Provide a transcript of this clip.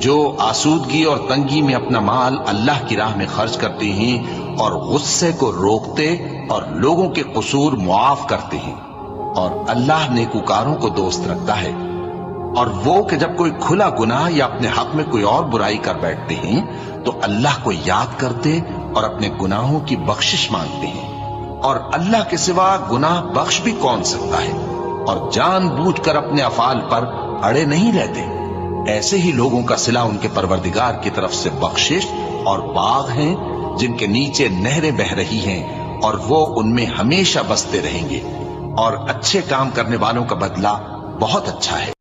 جو آسودگی اور تنگی میں اپنا مال اللہ کی راہ میں خرچ کرتے ہیں اور غصے کو روکتے اور لوگوں کے قصور معاف کرتے ہیں، اور اللہ نیکوکاروں کو دوست رکھتا ہے۔ اور وہ کہ جب کوئی کھلا گناہ یا اپنے حق میں کوئی اور برائی کر بیٹھتے ہیں تو اللہ کو یاد کرتے اور اپنے گناہوں کی بخشش مانگتے ہیں، اور اللہ کے سوا گناہ بخش بھی کون سکتا ہے، اور جان بوجھ کر اپنے افعال پر اڑے نہیں رہتے۔ ایسے ہی لوگوں کا صلہ ان کے پروردگار کی طرف سے بخشش اور باغ ہیں جن کے نیچے نہریں بہ رہی ہیں، اور وہ ان میں ہمیشہ بستے رہیں گے، اور اچھے کام کرنے والوں کا بدلہ بہت اچھا ہے۔